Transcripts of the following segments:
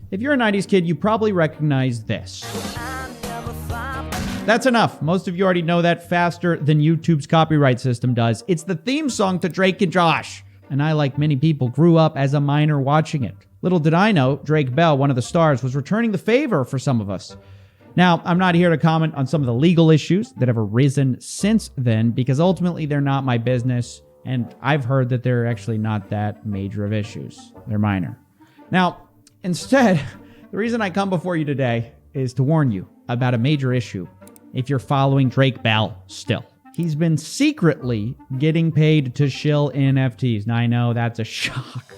If you're a 90s kid, you probably recognize this. That's enough. Most of you already know that faster than YouTube's copyright system does. It's the theme song to Drake and Josh. And I, like many people, grew up as a minor watching it. Little did I know, Drake Bell, one of the stars, was returning the favor for some of us. Now, I'm not here to comment on some of the legal issues that have arisen since then, because ultimately they're not my business, and I've heard that they're actually not that major of issues. They're minor. Now, instead, the reason I come before you today is to warn you about a major issue if you're following Drake Bell still. He's been secretly getting paid to shill NFTs. Now, I know that's a shock,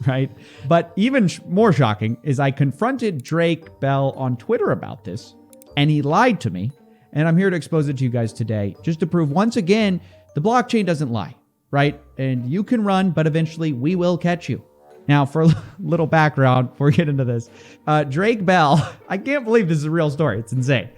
right? But even more shocking is I confronted Drake Bell on Twitter about this, and he lied to me. And I'm here to expose it to you guys today, just to prove once again, the blockchain doesn't lie, right? And you can run, but eventually we will catch you. Now, for a little background before we get into this, Drake Bell, I can't believe this is a real story. It's insane.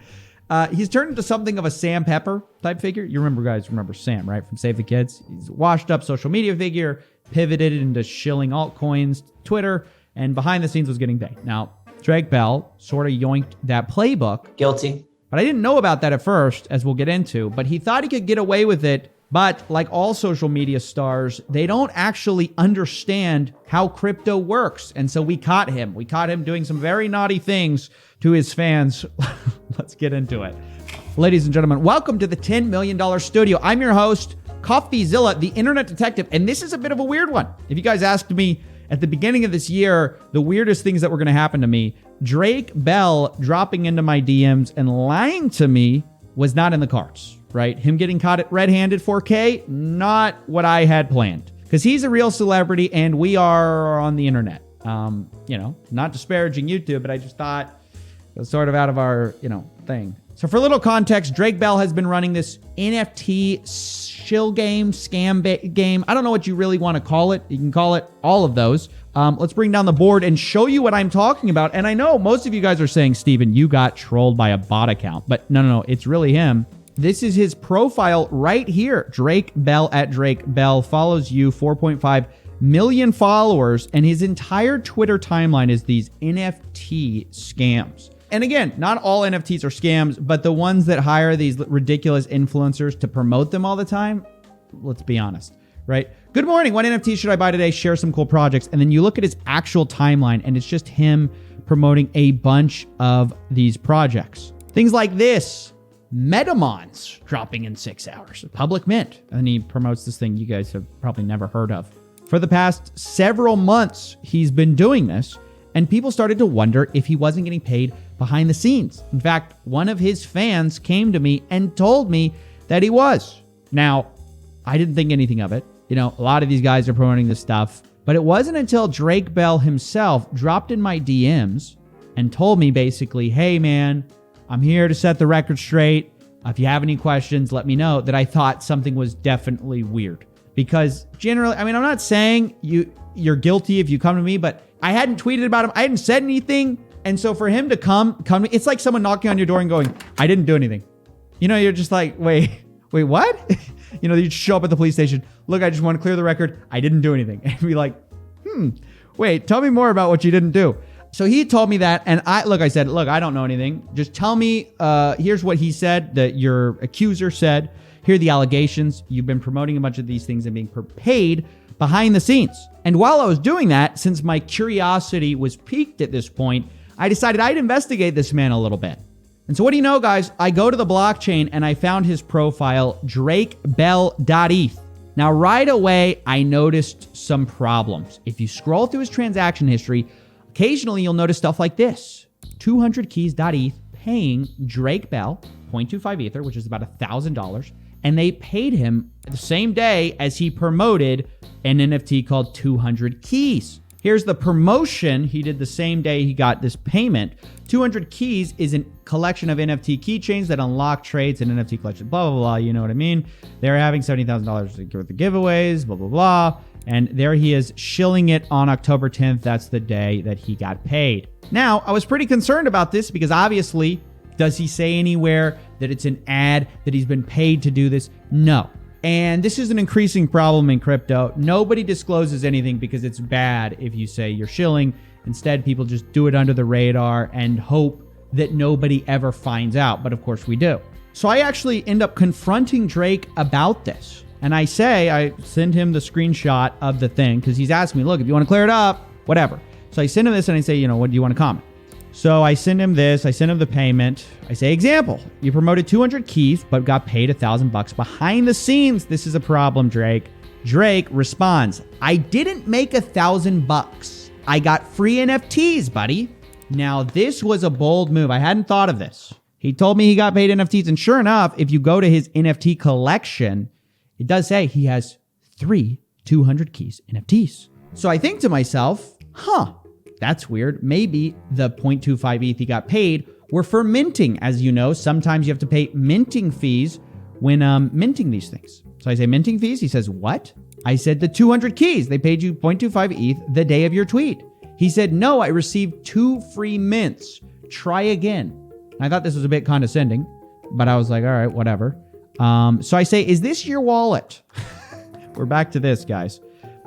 He's turned into something of a Sam Pepper type figure. You remember Sam, right? From Save the Kids. He's a washed up social media figure, pivoted into shilling altcoins, Twitter, and behind the scenes was getting paid. Now, Drake Bell sort of yoinked that playbook. Guilty. But I didn't know about that at first, as we'll get into. But he thought he could get away with it. But like all social media stars, they don't actually understand how crypto works. And so we caught him. We caught him doing some very naughty things to his fans. Let's get into it. Ladies and gentlemen, welcome to the $10 million studio. I'm your host, Coffeezilla, the internet detective. And this is a bit of a weird one. If you guys asked me at the beginning of this year, the weirdest things that were going to happen to me, Drake Bell dropping into my DMs and lying to me was not in the cards, right? Him getting caught at red-handed 4K, not what I had planned. Because he's a real celebrity and we are on the internet. Not disparaging YouTube, but I just thought it was sort of out of our, thing. So for a little context, Drake Bell has been running this NFT shill game, scam game. I don't know what you really want to call it. You can call it all of those. Let's bring down the board and show you what I'm talking about. And I know most of you guys are saying, Steven, you got trolled by a bot account. But no, it's really him. This is his profile right here. Drake Bell at Drake Bell follows you, 4.5 million followers. And his entire Twitter timeline is these NFT scams. And again, not all NFTs are scams, but the ones that hire these ridiculous influencers to promote them all the time, let's be honest, right? Good morning. What NFT should I buy today? Share some cool projects. And then you look at his actual timeline and it's just him promoting a bunch of these projects. Things like this, Metamons dropping in 6 hours, public mint. And he promotes this thing you guys have probably never heard of. For the past several months, he's been doing this. And people started to wonder if he wasn't getting paid behind the scenes. In fact, one of his fans came to me and told me that he was. Now, I didn't think anything of it. A lot of these guys are promoting this stuff. But it wasn't until Drake Bell himself dropped in my DMs and told me basically, hey man, I'm here to set the record straight. If you have any questions, let me know, that I thought something was definitely weird. Because generally, I'm not saying you're guilty if you come to me, but I hadn't tweeted about him. I hadn't said anything. And so for him to come, it's like someone knocking on your door and going, I didn't do anything. You're just like, wait, what? You show up at the police station. Look, I just want to clear the record. I didn't do anything. And be like, wait, tell me more about what you didn't do. So he told me that. And I said, I don't know anything. Just tell me, here's what he said, that your accuser said. Here are the allegations. You've been promoting a bunch of these things and being paid behind the scenes. And while I was doing that, since my curiosity was piqued at this point, I decided I'd investigate this man a little bit. And so what do you know, guys? I go to the blockchain and I found his profile, drakebell.eth. Now, right away, I noticed some problems. If you scroll through his transaction history, occasionally you'll notice stuff like this. 200keys.eth paying Drake Bell 0.25 Ether, which is about $1,000. And they paid him the same day as he promoted an NFT called 200 Keys. Here's the promotion he did the same day he got this payment. 200 Keys is a collection of NFT keychains that unlock trades and NFT collection, blah, blah, blah. You know what I mean? They're having $70,000 worth of giveaways, blah, blah, blah. And there he is shilling it on October 10th. That's the day that he got paid. Now, I was pretty concerned about this because obviously, does he say anywhere that it's an ad, that he's been paid to do this? No. And this is an increasing problem in crypto. Nobody discloses anything because it's bad if you say you're shilling Instead, people just do it under the radar and hope that nobody ever finds out. But of course we do. So I actually end up confronting Drake about this. And I send him the screenshot of the thing because he's asking me, look, if you want to clear it up, whatever. So I send him this and I say, what do you want to comment? So I send him this. I send him the payment. I say, example, you promoted 200 keys, but got paid $1,000 behind the scenes. This is a problem, Drake. Drake responds, I didn't make $1,000. I got free NFTs, buddy. Now, this was a bold move. I hadn't thought of this. He told me he got paid NFTs. And sure enough, if you go to his NFT collection, it does say he has 3 200 keys NFTs. So I think to myself, that's weird. Maybe the 0.25 ETH he got paid were for minting. As you know, sometimes you have to pay minting fees when minting these things. So I say minting fees. He says, what? I said the 200 keys. They paid you 0.25 ETH the day of your tweet. He said, no, I received 2 free mints. Try again. I thought this was a bit condescending, but I was like, all right, whatever. So I say, is this your wallet? We're back to this, guys.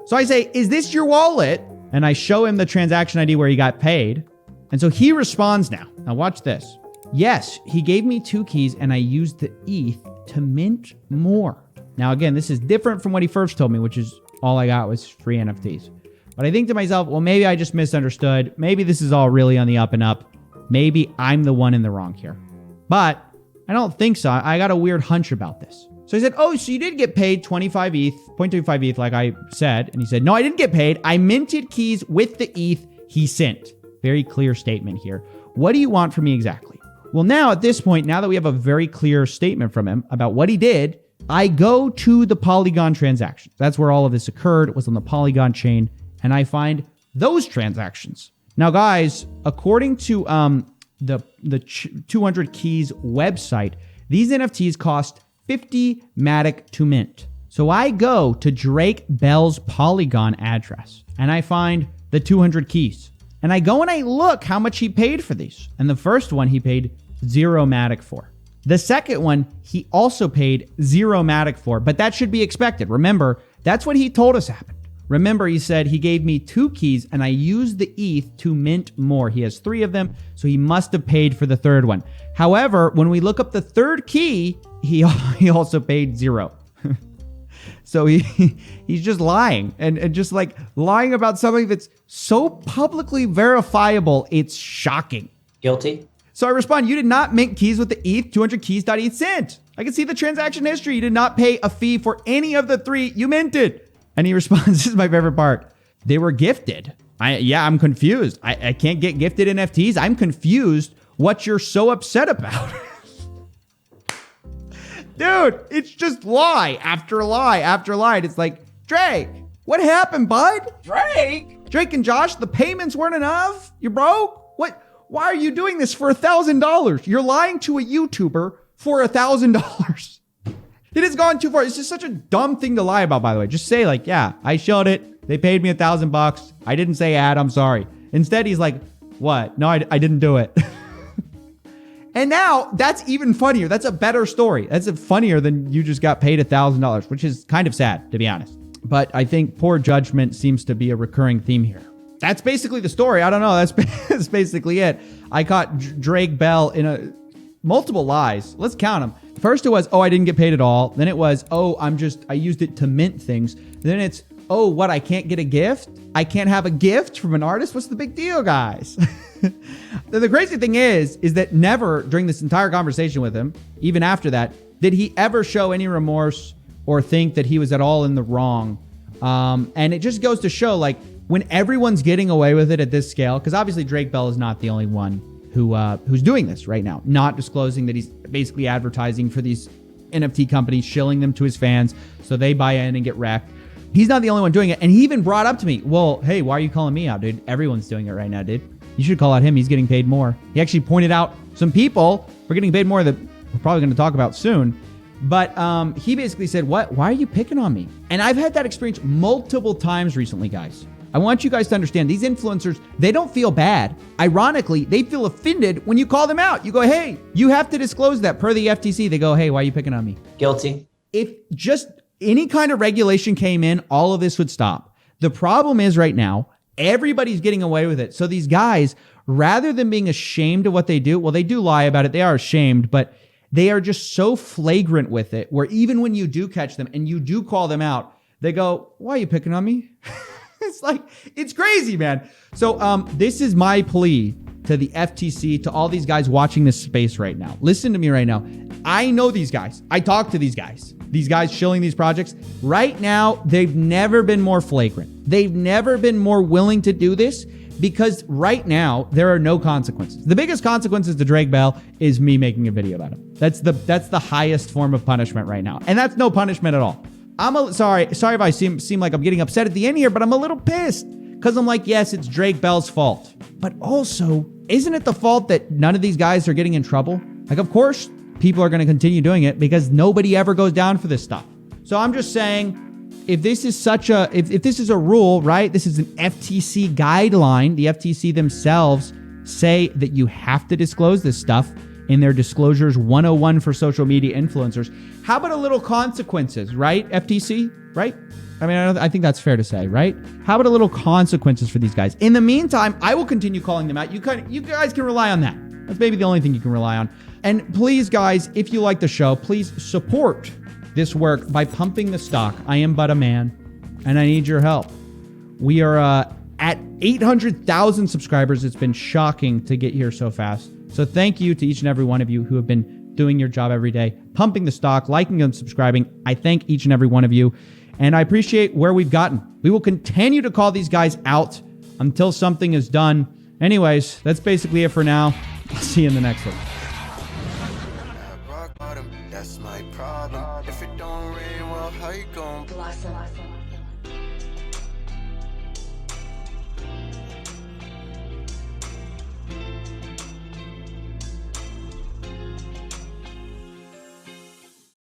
So I say, is this your wallet? And I show him the transaction ID where he got paid. And so he responds now. Now watch this. Yes, he gave me 2 keys and I used the ETH to mint more. Now, again, this is different from what he first told me, which is all I got was free NFTs. But I think to myself, well, maybe I just misunderstood. Maybe this is all really on the up and up. Maybe I'm the one in the wrong here. But I don't think so. I got a weird hunch about this. So he said, oh, so you did get paid 25 ETH, 0.25 ETH, like I said. And he said, no, I didn't get paid. I minted keys with the ETH he sent. Very clear statement here. What do you want from me exactly? Well, now at this point, now that we have a very clear statement from him about what he did, I go to the Polygon transactions. That's where all of this occurred. It was on the Polygon chain. And I find those transactions. Now, guys, according to the 200 Keys website, these NFTs cost 50 Matic to mint. So I go to Drake Bell's Polygon address and I find the 200 keys. And I go and I look how much he paid for these. And the first one he paid 0 Matic for. The second one he also paid 0 Matic for, but that should be expected. Remember, that's what he told us happened. Remember, he said he gave me 2 keys and I used the ETH to mint more. He has 3 of them, so he must have paid for the third one. However, when we look up the third key, he also paid 0. So he's just lying and just like lying about something that's so publicly verifiable, it's shocking. Guilty. So I respond, you did not mint keys with the ETH 200 keys.eth sent. I can see the transaction history. You did not pay a fee for any of the 3 you minted. And he responds, this is my favorite part. They were gifted. I'm confused. I can't get gifted NFTs. I'm confused what you're so upset about. Dude, it's just lie after lie after lie. It's like, Drake, what happened, bud? Drake and Josh, the payments weren't enough? You broke? What? Why are you doing this for $1,000? You're lying to a YouTuber for $1,000. It has gone too far. It's just such a dumb thing to lie about, by the way. Just say like, yeah, I showed it. They paid me $1,000. I didn't say ad. I'm sorry. Instead, he's like, what? No, I didn't do it. And now that's even funnier. That's a better story. That's funnier than you just got paid $1,000, which is kind of sad, to be honest. But I think poor judgment seems to be a recurring theme here. That's basically the story. I don't know. That's basically it. I caught Drake Bell in multiple lies. Let's count them. First it was, oh, I didn't get paid at all. Then it was, oh, I used it to mint things. Then it's, oh, what, I can't get a gift? I can't have a gift from an artist? What's the big deal, guys? The crazy thing is that never during this entire conversation with him, even after that, did he ever show any remorse or think that he was at all in the wrong. And it just goes to show, like, when everyone's getting away with it at this scale, because obviously Drake Bell is not the only one who's doing this right now, not disclosing that he's basically advertising for these NFT companies, shilling them to his fans so they buy in and get wrecked. He's not the only one doing it. And he even brought up to me, well, hey, why are you calling me out, dude? Everyone's doing it right now, dude. You should call out him. He's getting paid more. He actually pointed out some people for getting paid more that we're probably going to talk about soon. But he basically said, what? Why are you picking on me? And I've had that experience multiple times recently, guys. I want you guys to understand these influencers, they don't feel bad. Ironically, they feel offended when you call them out. You go, hey, you have to disclose that per the FTC. They go, hey, why are you picking on me? Guilty. If just any kind of regulation came in, all of this would stop. The problem is right now, Everybody's getting away with it. So these guys, rather than being ashamed of what they do, well, they do lie about it. They are ashamed, but they are just so flagrant with it, where even when you do catch them and you do call them out, they go, why are you picking on me? It's like, it's crazy, man. So this is my plea to the FTC, to all these guys watching this space right now. Listen to me right now. I know these guys. I talk to these guys shilling these projects. Right now, they've never been more flagrant. They've never been more willing to do this, because right now there are no consequences. The biggest consequences to Drake Bell is me making a video about him. That's the highest form of punishment right now. And that's no punishment at all. Sorry if I seem like I'm getting upset at the end here, but I'm a little pissed, because I'm like, yes, it's Drake Bell's fault. But also, isn't it the fault that none of these guys are getting in trouble? Like, of course, people are going to continue doing it because nobody ever goes down for this stuff. So I'm just saying, if this is if this is a rule, right? This is an FTC guideline. The FTC themselves say that you have to disclose this stuff in their Disclosures 101 for social media influencers. How about a little consequences, right? FTC, right? I mean, I think that's fair to say, right? How about a little consequences for these guys? In the meantime, I will continue calling them out. You guys can rely on that. That's maybe the only thing you can rely on. And please, guys, if you like the show, please support this work by pumping the stock. I am but a man, and I need your help. We are at 800,000 subscribers. It's been shocking to get here so fast. So thank you to each and every one of you who have been doing your job every day, pumping the stock, liking and subscribing. I thank each and every one of you, and I appreciate where we've gotten. We will continue to call these guys out until something is done. Anyways, that's basically it for now. I'll see you in the next one. That's my problem. If it don't rain, well, how you gon' blossom?